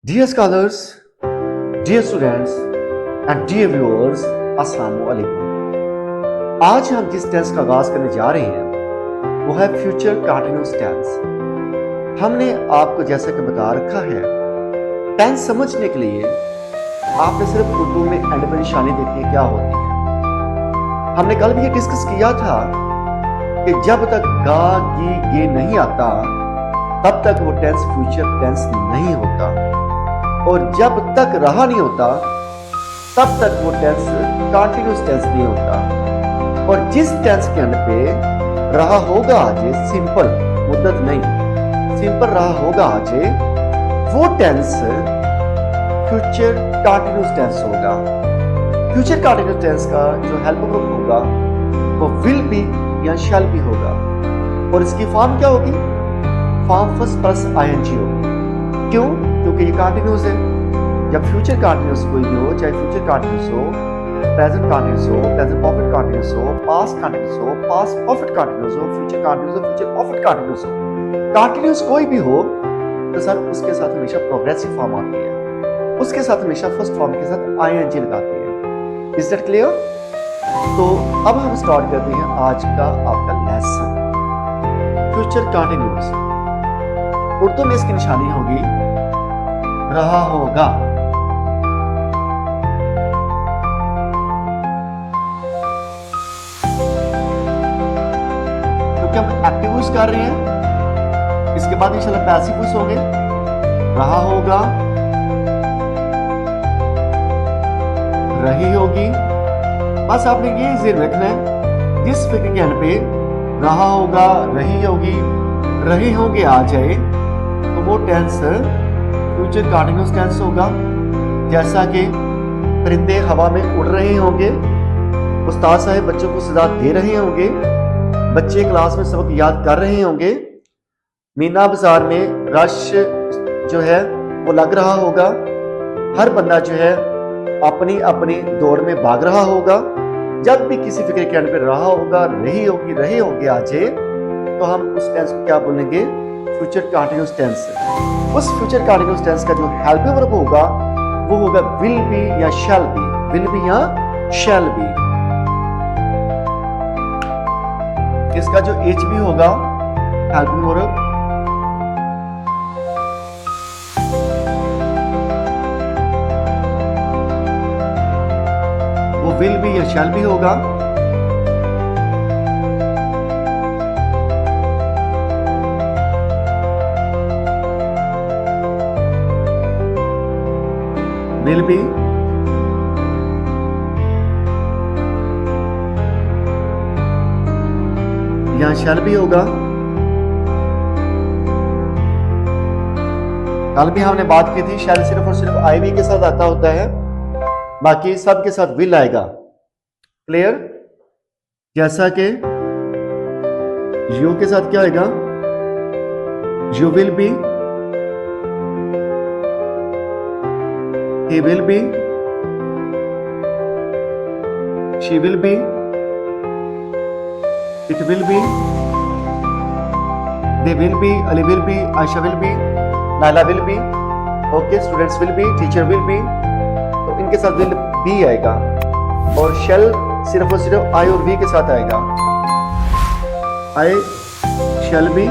Dear scholars, dear students and dear viewers, अस्सलाम वालेकुम। आज हम जिस टेंस का आगाज करने जा रहे हैं वो है फ्यूचर कंटीन्यूअस टेंस। हमने आपको जैसा कि बता रखा है, टेंस समझने के लिए आपने सिर्फ उर्दू में एंड पर निशानी देखनी क्या होती है। हमने कल भी ये डिस्कस किया था कि जब तक गा गी गे नहीं आता तब तक वो टेंस फ्यूचर टेंस नहीं होता, और जब तक रहा नहीं होता तब तक वो टेंस कंटीन्यूअस टेंस नहीं होता। और जिस टेंस के एंड पे रहा होगा आज सिंपल, मुद्दत नहीं, सिंपल रहा होगा आज, वो टेंस फ्यूचर कंटीन्यूअस टेंस होगा। फ्यूचर कंटीन्यूअस टेंस का जो हेल्प ग्रुप होगा वो विल बी या शैल बी होगा, और इसकी फॉर्म क्या होगी? फॉर्म फर्स्ट प्लस आईएनजी होगी। क्यों? क्योंकि ये कंटीन्यूअस है। जब फ्यूचर कंटीन्यूअस कोई भी हो, चाहे फ्यूचर कंटीन्यूअस हो, प्रेजेंट कंटीन्यूअस हो, प्रेजेंट परफेक्ट कंटीन्यूअस हो, पास्ट कंटीन्यूअस हो, पास्ट परफेक्ट कंटीन्यूअस हो, फ्यूचर कंटीन्यूअस हो, फ्यूचर परफेक्ट कंटीन्यूअस हो, कंटीन्यूअस कोई भी हो तो सर उसके साथ हमेशा प्रोग्रेसिव फॉर्म आती है, उसके साथ हमेशा फर्स्ट फॉर्म के साथ आईएनजी लगाती है। Is that clear? तो अब हम स्टार्ट करते हैं आज का आपका लेसन। फ्यूचर कंटीन्यूअस उर्दू में इसकी निशानी होगी रहा होगा। क्योंकि हम एक्टिव यूज कर रहे हैं, इसके बाद इंशाल्लाह पैसिव यूज होंगे। रहा होगा, रही होगी। बस आपने ये ज़हन रखना है, जिस फिक्र के एंड पे रहा होगा, रही होगी, रहे होंगे आ जाए तो वो टेंस फ्यूचर कंटीन्यूअस टेंस होगा। जैसा कि परिंदे हवा में उड़ रहे होंगे, उस्ताद साहब बच्चों को सजा दे रहे होंगे, बच्चे क्लास में सबक याद कर रहे होंगे, मीना बाजार में रश जो है वो लग रहा होगा, हर बंदा जो है अपनी अपनी दौड़ में भाग रहा होगा। जब भी किसी फिक्र के एंड पे रहा होगा, रही होगी, रहे होंगे आ जाए तो हम उस टेंस को क्या बोलेंगे? Future continuous tense. उस फ्यूचर कंटीन्यूअस टेंस का जो हेल्पिंग वर्ब होगा वो होगा विल बी या शैल बी, विल बी या शैल बी। इसका जो एच बी होगा हेल्पिंग वर्ब, वो विल बी या शैल बी होगा। विल बी या शैल बी होगा। कल भी हमने बात की थी, शैल सिर्फ और सिर्फ आई वी के साथ आता होता है, बाकी सब के साथ विल आएगा। क्लियर? जैसा कि यू के साथ क्या आएगा? You will be, he will be, she will be, it will be, they will be, Ali will be, Aisha will be, Naila will be, okay, students will be, teacher will be। तो इनके साथ will be आएगा, और shall सिर्फ और सिर्फ I और we के साथ आएगा। I shall be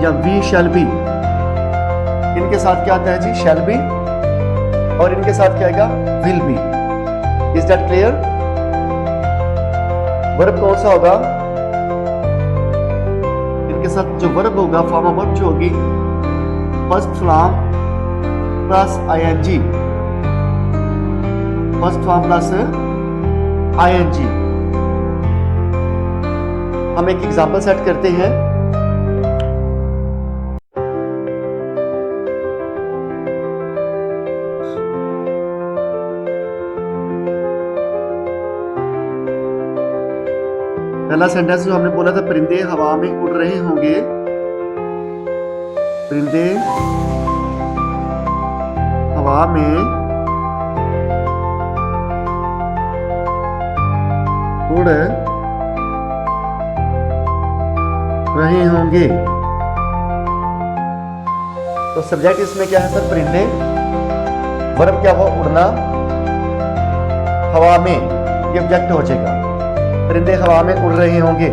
या we shall be, इनके साथ क्या आता है जी? shall be, और इनके साथ क्या आएगा? will be। Is that clear? Verb कौन सा होगा? इनके साथ जो वर्ब होगा, फॉर्म ऑफ वर्ब जो होगी, first form plus ING, first form plus ING. हम एक एग्जांपल सेट करते हैं। पहला सेंटेंस जो हमने बोला था, परिंदे हवा में उड़ रहे होंगे, परिंदे हवा में उड़ रहे होंगे। तो सब्जेक्ट इसमें क्या है सर? परिंदे। वर्ब क्या हुआ? उड़ना। हवा में, ये ऑब्जेक्ट हो जाएगा। परिंदे हवा में उड़ रहे होंगे।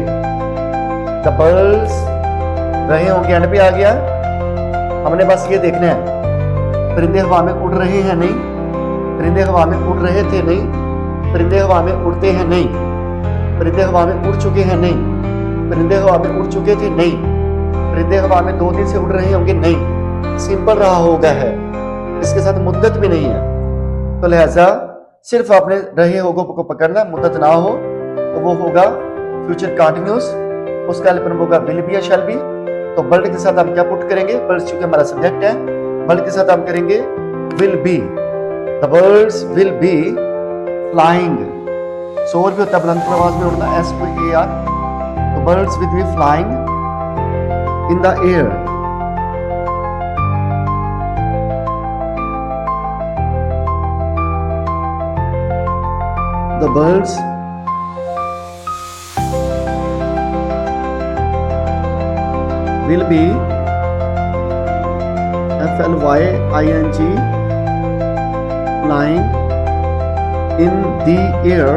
द बर्ड्स, रहे होंगे एंड पे आ गया। हमने बस ये देखना है परिंदे हवा में उड़ रहे हैं नहीं, परिंदे हवा में उड़ रहे थे नहीं, परिंदे हवा में उड़ते हैं नहीं, परिंदे हवा में उड़ चुके हैं नहीं, परिंदे हवा में उड़ चुके थे नहीं, परिंदे हवा में 2 दिन से उड़ रहे होंगे नहीं। सिंपल रहा होगा है, इसके साथ मुद्दत भी नहीं है। तो लिहाजा सिर्फ आपने रहे होगो को पकड़ना, मुद्दत ना हो तो वो होगा फ्यूचर कंटिन्यूस। उसका हेल्पर होगा विल बी या शैल बी। तो बर्ड के साथ हम क्या पुट करेंगे? बर्ड्स चूंकि हमारा सब्जेक्ट है, बर्ड के साथ हम करेंगे will be. The birds will be flying. शोर भी होता है बुलंद आवाज में उड़ना, SOAR। तो birds will be flying in the air. The birds will be FLYING flying in the air,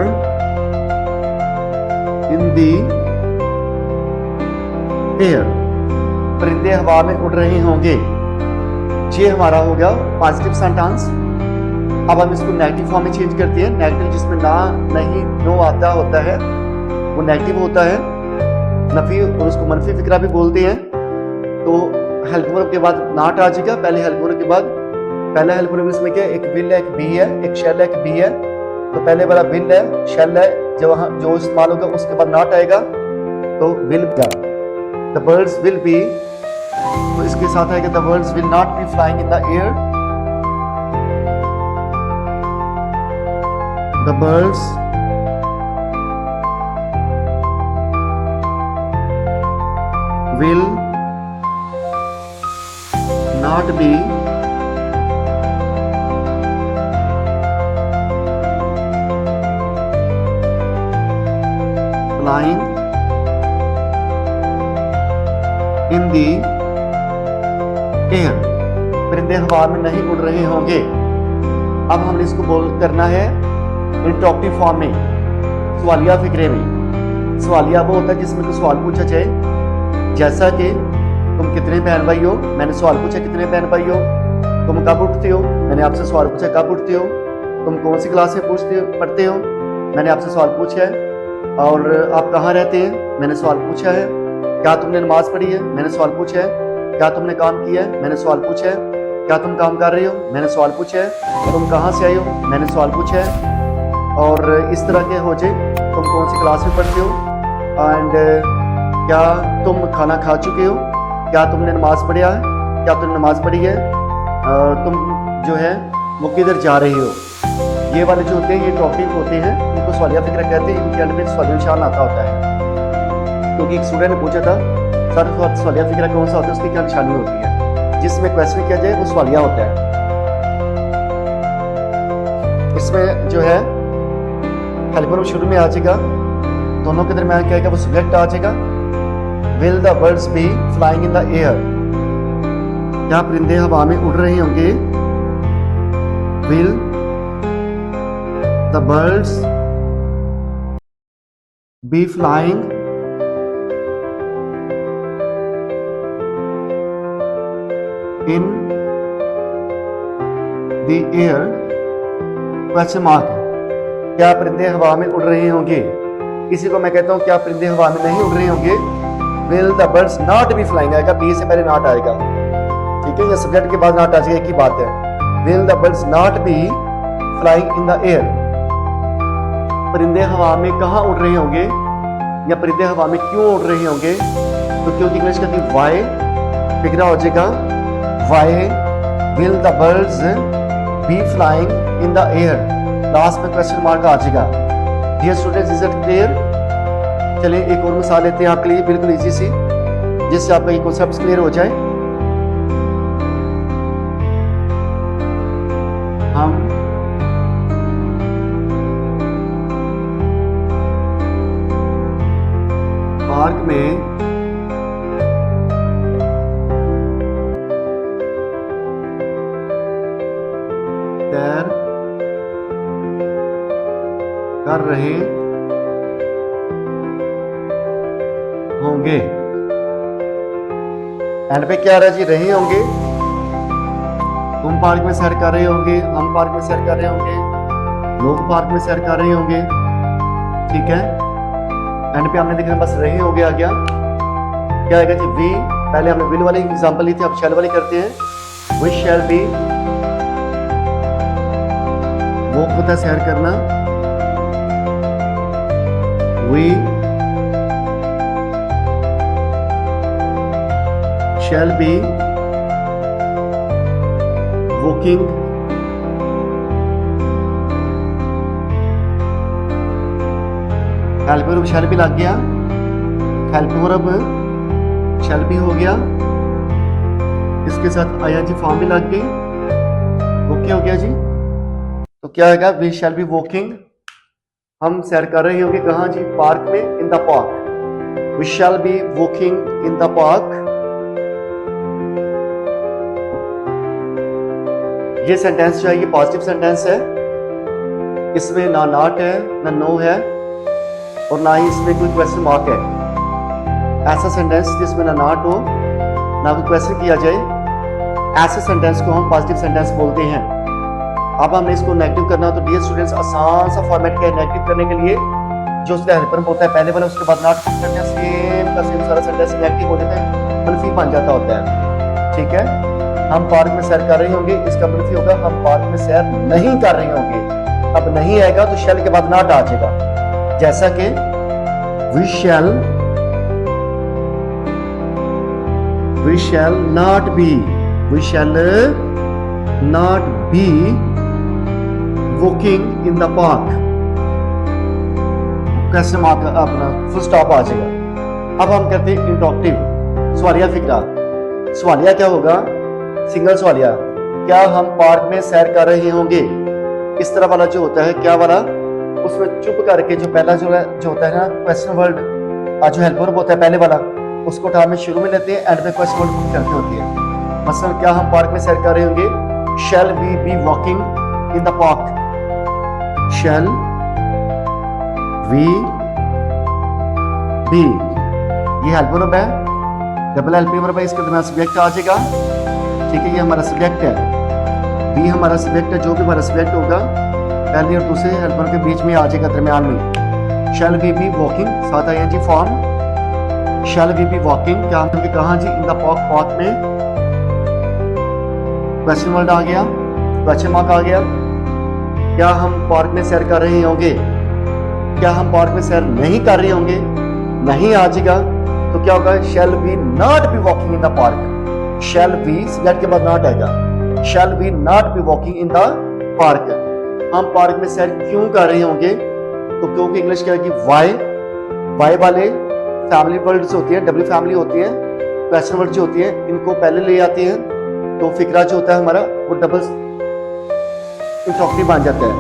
in the air। परिंदे हवा में उड़ रहे होंगे। ये हमारा हो गया पॉजिटिव सेंटेंस। अब हम इसको नेगेटिव फॉर्म में चेंज करते हैं। नेगेटिव जिसमें ना, नहीं, नो आता होता है वो नेगेटिव होता है। नफी और उसको मनफी फिक्रा भी बोलते हैं। तो हेल्प वर्ब के बाद नॉट आ जाएगा। पहले हेल्प वर्ब के बाद पहला हेल्प वर्ब इसमें क्या? एक विल है, एक बी है, एक शेल है, एक बी है। तो पहले वाला विल है, शेल है, जब जो इस्तेमाल होगा उसके बाद नॉट आएगा तो विल क्या? द बर्ड्स विल बी, तो इसके साथ आएगा the birds will not be flying in the air. The birds will not be flying in the air। परिंदे हवा में नहीं उड़ रहे होंगे। अब हमने इसको बोल करना है इंटरॉक्टिव फॉर्म में, सवालिया फिक्रे में। सवालिया वो होता है जिसमें कोई सवाल पूछा जाए, जैसा कि तुम कितने बहन भाई हो? मैंने सवाल पूछा कितने बहन भाई हो? तुम कब उठते हो? मैंने आपसे सवाल पूछा कब उठते हो? तुम कौन सी क्लास में पढ़ते हो? मैंने आपसे सवाल पूछा है। और आप कहाँ रहते हैं? मैंने सवाल पूछा है। क्या तुमने नमाज पढ़ी है? मैंने सवाल पूछा है। क्या तुमने काम किया है? मैंने सवाल पूछा है। क्या तुम काम कर रहे हो? मैंने सवाल पूछा है। तुम कहाँ से आए हो? मैंने सवाल पूछा है। और इस तरह के हो जाए, तुम कौन सी क्लास में पढ़ते हो? एंड क्या तुम खाना खा चुके हो? क्या तुमने नमाज पढ़ा है? क्या तुमने नमाज पढ़ी है? तुम जो है वो किधर जा रहे हो? ये वाले जो होते हैं ये टॉपिक होते हैं, इनको सवालिया फिक्र कहते हैं। इनके अंत में सवालिया निशान आता होता है। क्योंकि एक स्टूडेंट ने पूछा था सर सवालिया फिक्र कौन सा होता है, उसकी क्या निशानी होती है? जिसमें क्वेश्चन किया जाए वो सवालिया होता है। इसमें जो है हेल्पर शुरू में आ जाएगा, दोनों के दरमियान क्या है वो सब्जेक्ट आ जाएगा। Will the birds be flying in the air? क्या परिंदे हवा में उड़ रहे होंगे? Will the birds be flying in the air? Question mark। क्या परिंदे हवा में उड़ रहे होंगे? इसी को मैं कहता हूं क्या परिंदे हवा में नहीं उड़ रहे होंगे? Will the birds not be flying आएगा, बी से पहले नॉट आएगा। ठीक है, ये सब्जेक्ट के बाद नॉट आ जाएगा, एक ही बात है। Will the birds not be flying in the air? परिंदे हवा में कहाँ उड़ रहे होंगे या परिंदे हवा में क्यों उड़ रहे होंगे? तो क्योंकि इंग्लिश कहती है why, फिक्रा हो जाएगा why will the birds be flying in the air। Last में क्वेश्चन मार्क आ जाएगा। Dear students, is it clear? चलिए एक और मिसाल लेते हैं आपके लिए बिल्कुल इजी सी, जिससे आपका ये कॉन्सेप्ट क्लियर हो जाए। हम पार्क में रहे होंगे। एंड पे क्या आ रहा है जी, रहे होंगे। तुम पार्क में सैर कर रहे होंगे, हम पार्क में सैर कर रहे होंगे, लोग पार्क में सैर कर रहे होंगे। ठीक है, एंड पे हमने देखा बस रहे होंगे आ गया। क्या आएगा जी, वी। पहले हमने विल वाली एग्जांपल ली थी, अब शैल वाली करते हैं। वी शैल बी, वो होता है सैर करना। We shall be walking help verb shall be लग गया, हेल्प वर्ब शैल बी हो गया, इसके साथ आईएनजी फॉर्म भी लग गई। ओके हो गया जी। तो क्या आएगा, वी शैल बी वॉकिंग, हम सैर कर रहे होंगे कहाँ जी, पार्क में, in the park. We shall be walking in the park. ये सेंटेंस जो है ये पॉजिटिव सेंटेंस है, इसमें ना नॉट है ना नो है और ना ही इसमें कोई क्वेश्चन मार्क है। ऐसा सेंटेंस जिसमें ना नॉट हो ना कोई क्वेश्चन किया जाए, ऐसे सेंटेंस को हम पॉजिटिव सेंटेंस बोलते हैं। अब हमने इसको नेगेटिव करना हो तो डियर स्टूडेंट्स आसान सा फॉर्मेट क्या है नेगेटिव करने के लिए, जो उसका हेल्पर होता है पहले वाला, उसके बाद नॉट करते हैं, सेम का सेम सारा सेंटेंस नेगेटिव हो जाता है, मनफी बन जाता होता है। ठीक है, हम पार्क में सैर कर रहे होंगे, इसका मनफी होगा हम पार्क में सैर नहीं कर रहे होंगे। अब नहीं आएगा तो शैल के बाद नॉट आ जाएगा, जैसा कि we shall not be, we shall not be walking in the park. Question mark अपना फुल स्टॉप आ जाएगा। अब हम करते हैं इंटरॉक्टिव सवालिया फिक्रा। सवालिया क्या होगा, सिंगल सवालिया, क्या हम पार्क में सैर कर रहे होंगे। इस तरह वाला जो होता है क्या वाला, उसमें चुप करके जो पहला जो होता है ना क्वेश्चन वर्ड, जो हेल्पर होता है पहले वाला, उसको उठा में शुरू में लेते हैं, एंड में क्वेश्चन वर्ड पुट करते होती है। मसलन क्या हम पार्क में सैर कर रहे होंगे, shall we be walking in the park. Shall we be, ये हेल्पर वर्ब है, डबल हेल्पिंग वर्ब है, इसके दरम्यान सब्जेक्ट आ जाएगा। ठीक है, ये हमारा सब्जेक्ट है, बी हमारा सब्जेक्ट है, जो भी हमारा सब्जेक्ट होगा पहले और दूसरे हेल्पर के बीच में आ जाएगा दरम्यान में। शैल वी बी वॉकिंग, साथ ING form, shall we be walking, क्या हम कहाँ जी, इन द पार्क, पार्क में। क्वेश्चन वर्ड आ गया, क्वेश्चन मार्क आ गया। क्या हम पार्क में सैर कर रहे होंगे, क्या हम पार्क में सैर नहीं कर रहे होंगे, नहीं आ जाएगा तो क्या होगा, shall we not be walking in the park. Shall we subject के बाद नॉट आएगा, shall we not be walking in the park. हम पार्क में सैर क्यों कर रहे होंगे, तो क्योंकि इंग्लिश क्या है कि वाई वाले फैमिली वर्ड्स होती है, डब्ल्यू फैमिली होती है, क्वेश्चन वर्ड जो होती है इनको पहले ले आते हैं, तो फिक्रा जो होता है हमारा वो डबल इंटरॉक्टिव बन जाता है,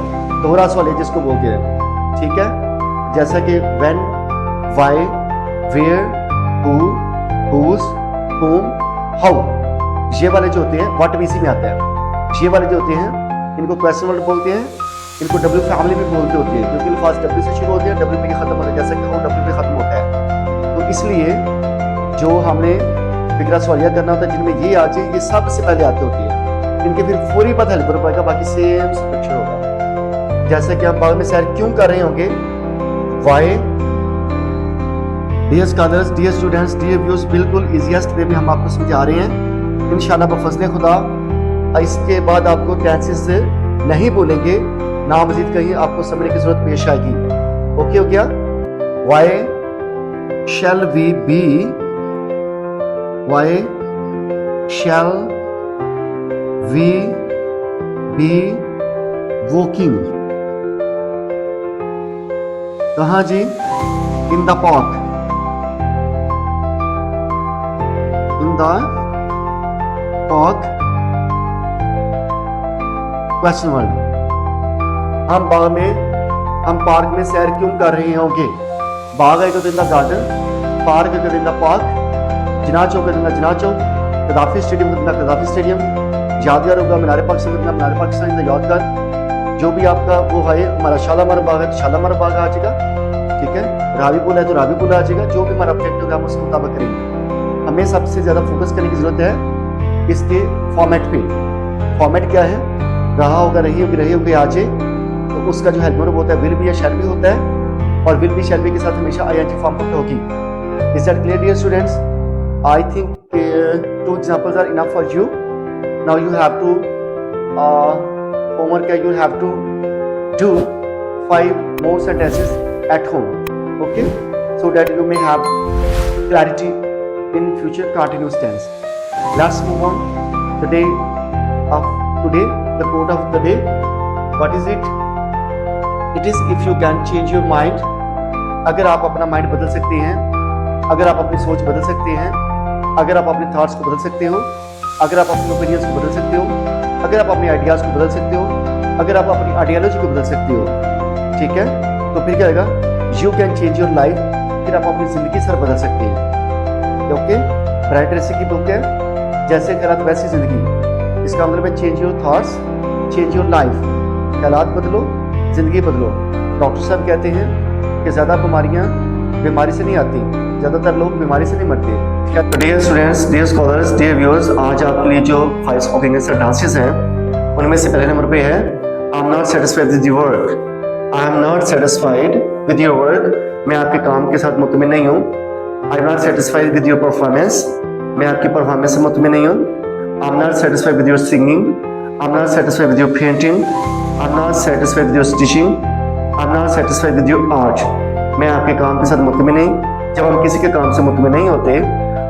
दोहरा सवाल जिसको बोलते हैं। ठीक है, जैसा कि when, why, where, who, whose, whom, how, ये वाले जो होते हैं व्हाट भी इसी में आता है। ये वाले जो होते हैं इनको क्वेश्चन वर्ड बोलते हैं, इनको डब्ल्यू फैमिली भी बोलते होते हैं, क्योंकि अल्फाज डब्ल्यू से शुरू होते हैं, डब्ल्यू पे खत्म होता है, जैसे कि हाउ डब्ल्यू पे खत्म होता है। तो इसलिए जो हमने फिक्रा सवालिया करना होता है जिनमें ये आ जाए, ये सबसे पहले आते होती है, इनके फिर पूरी पता हेल्पर पाएगा, बाकी सेम स्ट्रक्चर होगा। जैसे कि हम बाग में सैर क्यों कर रहे होंगे, why. Dear scholars, dear students, dear viewers, बिल्कुल इजीएस्ट वे में हम आपको समझा रहे हैं इंशाल्लाह बफज़ल खुदा। इसके बाद आपको टेंसेस नहीं बोलेंगे, ना मजीद कहीं आपको समझने की जरूरत पेश आएगी। ओके हो गया, why shall we be, why shall we be walking, कहाँ जी, in the park, in the park. Question word, हम बाग में, हम पार्क में सैर क्यों कर रहे होंगे। बाग है तो इन द गार्डन, पार्क है तो इन द पार्क, जिना चौक है तो in the Jinnah Chowk, कदाफी stadium है तो इन द कदाफी स्टेडियम, यादगार होगा मीनार पाकिस्तान, मीनार पाकिस्तान इन द यादगार, जो भी आपका वो है, हमारा शालामार बाग है तो शालामार बाग आ जाएगा, ठीक है। रावी पुल है तो रावी पुल आ जाएगा। जो भी हमारा ऑब्जेक्टिव है हम उसके मुताबिक करेंगे। हमें सबसे ज़्यादा फोकस करने की ज़रूरत है इसके फॉर्मेट पे। फॉर्मेट क्या है, रहा होगा, रही होगी, रही होगी आ जाए, तो उसका जो हेल्प वर्ब होता है विल बी या शैल बी होता है, और विल बी शैल बी के साथ हमेशा आईएनजी फॉर्म पर होगी। Is that clear dear students? I think 2 examples are enough for you. Now you have to homework, you have to do 5 more sentences at home, okay, so that you may have clarity in future continuous tense. Let's move on. The day of today, the quote of the day, what is it? It is if you can change your mind. अगर आप अपना mind बदल सकते हैं, अगर आप अपनी सोच बदल सकते हैं, अगर आप अपने थॉट्स को बदल सकते हो, अगर आप अपने ओपिनियंस को बदल सकते हो, अगर आप अपने आइडियाज को बदल सकते हो, अगर आप अपनी आइडियोलॉजी को बदल सकते हो, ठीक है, तो फिर क्या आएगा? You can change your life. फिर आप अपनी जिंदगी सर बदल सकते हैं। ओके, ब्रायन ट्रेसी की बुक है जैसे ख्यालात वैसी जिंदगी। इसका मतलब है change your thoughts, change your life. ख्यालात बदलो, जिंदगी बदलो। डॉक्टर साहब कहते हैं कि ज़्यादा बीमारियाँ बीमारी से नहीं आती, ज़्यादातर लोग बीमारी से नहीं मरते। Dear students, dear scholars, dear viewers, आज आपके लिए जो 5 स्पोकन सेंटेंसेस हैं उनमें से पहले नंबर पे है आई am not satisfied with your work. I am not satisfied with your work, मैं आपके काम के साथ मुतमिन नहीं हूँ। आई am not satisfied with your performance, मैं आपकी परफॉर्मेंस से मुतमिन नहीं हूँ। आई am not satisfied with your singing, I am not satisfied with your painting, I am not satisfied with your stitching, I am not satisfied with your art, मैं आपके काम के साथ मुतमिन नहीं। जब हम किसी के काम से मुतमिन नहीं होते,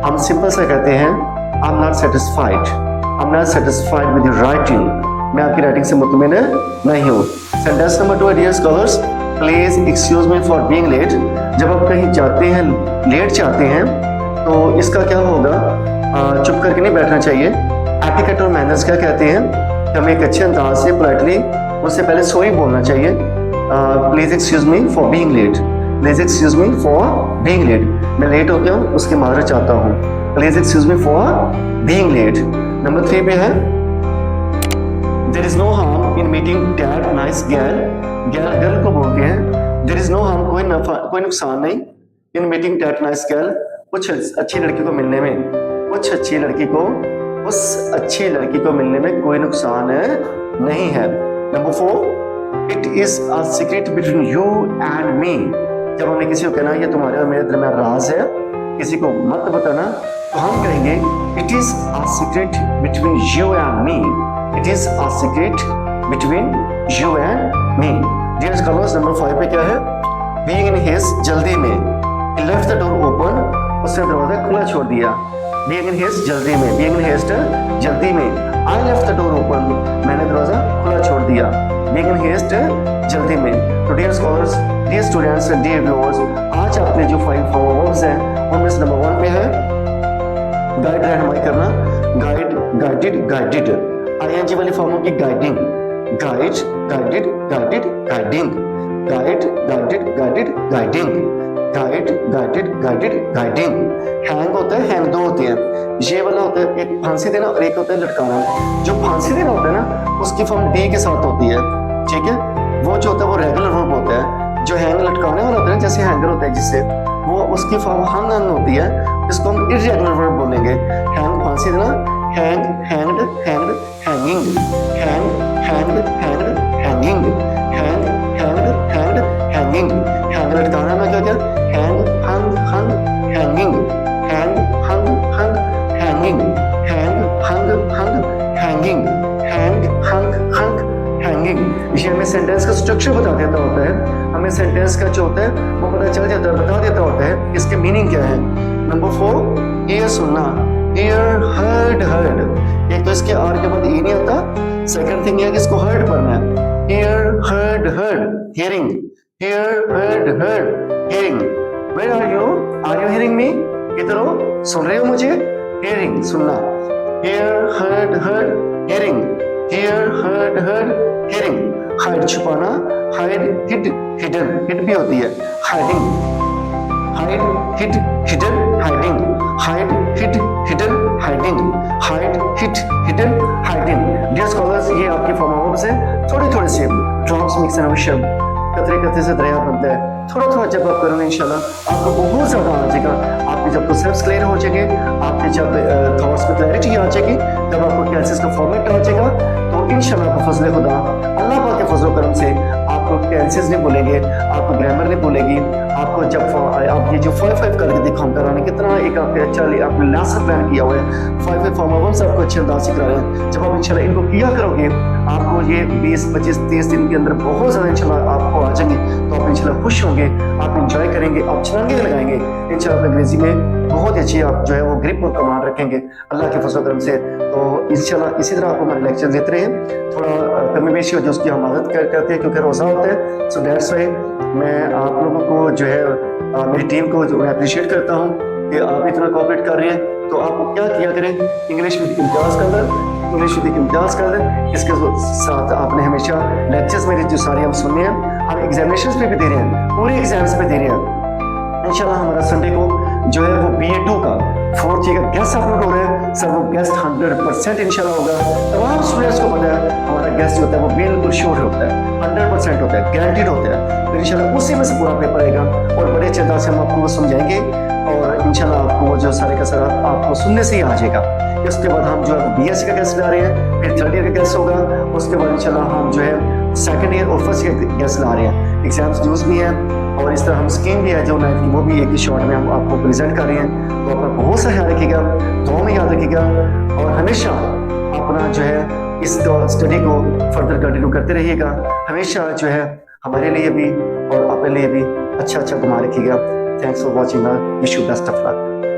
हम सिंपल से कहते हैं I am not satisfied, I am not satisfied with your writing, मैं आपकी राइटिंग से मुतमिन नहीं हूँ। Sentence number 2 dear scholars, please excuse me for being late. जब आप कहीं जाते हैं, लेट जाते हैं, तो इसका क्या होगा? चुप करके नहीं बैठना चाहिए। एटिकेट और मैनर्स क्या कहते हैं कि हमें एक अच्छे अंदाज से पोलाइटली उससे पहले सॉरी बोलना चाहिए। Please excuse me for being late, please excuse me for being late, मैं लेट हो गया हूँ उसकी माजरत चाहता हूँ। Please excuse me for being late. Number 3 पे है there is no harm in meeting that nice girl. Girl को बोलते हैं देयर इज नो हार्म, कोई नुकसान नहीं, इन मीटिंग दैट नाइस गर्ल, कुछ अच्छी लड़की को मिलने में, कुछ अच्छी लड़की को, उस अच्छी लड़की को मिलने में कोई नुकसान नहीं है। Number 4, it is a secret between you and मी। जब हमने किसी को कहना ये तुम्हारे और मेरे दरमियान राज है, किसी को मत बताना, तो हम कहेंगे it is a secret between you and me, it is a secret between you and me. Dear scholars, number 5 पे क्या है? बीइंग इन हेस्ट, जल्दी में, he left the door open, उसने दरवाजा खुला छोड़ दिया। बीइंग इन हेस्ट, जल्दी में, बीइंग इन हेस्ट, जल्दी में। I left the door open, मैंने दरवाजा खुला छोड़ दिया। बीइंग इन हेस्ट, जल्दी में। तो dear scholars, dear students, dear viewers, आज आपने जो 5 वर्ब्स हैं उनमें से नंबर 1 पे है गाइड, रहनुमाई करना, गाइड, गाइडेड, गाइडेड, आईएनजी वाली फॉर्मों की guiding, guide, guided, guided, guiding, guide, guided, guided, guiding, guide, guided, guided, guiding. Hang होता है, हैंग 2 होते हैं, ये वाला होता है एक फांसी देना और एक होता है लटकाना। जो फांसी देना होता है ना, उसकी फॉर्म डी के साथ होती है, ठीक है। वो जो होता है वो रेगुलर वर्ब होता है। जो हैंग लटकाने वाला होता है, जैसे हैंगर होता है जिससे, वो उसकी फॉर्म हंग हंग होती है, इसको हम इर्रेगुलर वर्ब बोलेंगे। हैंग फांसी देना, hang, hanged, hanged, hanging, hang, hanged, hanged, hanging, hang, hanged, hanged, hanging. Hang लटकाना ना क्या क्या? Hang, hung, hung, hanging, hang, hung, hung, hanging, hang, hung, hung, hanging, hang, hung, hung, hanging. ये हमें sentence का structure बता देता होता है, हमें सेंटेंस का जो होता है वो पता चल जाता है, बता देता होता है इसके मीनिंग क्या है। नंबर 4, ईयर सुनना, ईयर, हर्ड, हर्ड। एक तो इसके आर के बाद ई नहीं आता, सेकंड थिंग है कि इसको हर्ड पढ़ना है। Hear, heard, heard, hearing, hear, heard, heard, hearing. Where are you? Are you hearing me? इधर हो, सुन रहे हो मुझे? हियरिंग, सुनना। Hear, heard, heard, hearing, hear, heard, heard, hearing. Hide, छुपाना, हाइड, हिड, हिडन, हिड भी होती है, hiding, hide, hid, hidden, hiding, hide, hid, hidden, hiding, hide, hid, hidden, hiding. Dear scholars, ये आपके फॉर्म वर्ब्स हैं, थोड़े थोड़े से ड्रॉप्स मिक्स एंड ओशन, कतरे कतरे से दरिया बनता है। थोड़ा थोड़ा जब आप करोगे इंशाल्लाह आपको बहुत ज़्यादा आ जाएगा। आपके जब कॉन्सेप्ट्स क्लियर हो जाएंगे, आपके जब थॉट्स में क्लैरिटी आ जाएगी, जब आपको टेंसेस का फॉर्मेट आ जाएगा, तो इंशाल्लाह आपको फजल खुदा अल्लाह पाक के फजल करम से आपको टेंसेस नहीं भूलेंगे, आपको ग्रामर नहीं भूलेगी। आपको जब आप ये जो 5 करके दिखाऊंगा रानी कितना एक आपके अच्छा आपने लेसन प्लान किया हुआ है, 5 फॉर्मा 1 से आपको अच्छे अंदाज से करा रहे हैं। जब आप इंशाल्लाह इनको किया करोगे, आपको ये 20, 25, 30 दिन के अंदर बहुत ज़्यादा इंशाल्लाह आपको आ जाएंगे, तो आप इंशाल्लाह खुश होंगे, आप इंजॉय करेंगे, आप छलांगे लगाएंगे इंशाल्लाह। अंग्रेजी में बहुत अच्छी आप जो है वो ग्रिप और कमांड रखेंगे अल्लाह के फजल करम से। तो इंशाल्लाह इसी तरह आपको हमारे लेक्चर देते रहे। थोड़ा कमी बेशी हो जो उसकी हम मदद करते हैं क्योंकि रोज़ा होता है। सो दैट्स वाई मैं आप लोगों को जो है मेरी टीम को जो मैं अप्रिशिएट करता हूँ कि आप इतना कोऑपरेट कर रहे हैं। तो आप क्या किया करें, इंग्लिश विद इम्तियाज़ कर दें, इंग्लिश विद इम्तियाज़ कर दें। इसके साथ आपने हमेशा लेक्चर्स मेरे जो सारे हम सुनने हैं, हम एग्जामिनेशन पे भी दे रहे हैं, पूरे एग्जाम्स पे दे रहे हैं। इंशाल्लाह हमारा संडे को जो है वो BA2 का 4th ईयर का गेस्ट अपलोड हो रहा है। सब वो गेस्ट 100% इंशाल्लाह होगा। तमाम स्टूडेंट्स को पता है हमारा गेस्ट जो होता है वो बिल्कुल श्योर होता है, 100% होता है, गारंटीड होता है। तो इंशाल्लाह उसी में से पूरा पेपर आएगा और बड़े अच्छे अंदाज से हम आपको वो समझाएंगे और इंशाल्लाह आपको वो जो सारे का सारा आपको सुनने से ही आ जाएगा। उसके बाद हम जो है BSc का गेस्ट ला रहे हैं, फिर 3rd ईयर का गेस्ट होगा। उसके बाद इंशाल्लाह हम जो है 2nd ईयर और 1st ईयर का गेस्ट ला रहे हैं। एग्जाम्स न्यूज़ भी है और इस तरह हम स्कीम भी है जो 9th की, वो भी एक ही शॉर्ट में हम आपको प्रेजेंट कर रहे हैं। तो अपना बहुत सा ख्याल रखिएगा, दुआ में याद रखिएगा और हमेशा अपना जो है इस स्टडी को फर्दर कंटिन्यू करते रहिएगा। हमेशा जो है हमारे लिए भी और अपने लिए भी अच्छा अच्छा घुमा रखिएगा। Thanks for watching, wish you best of luck.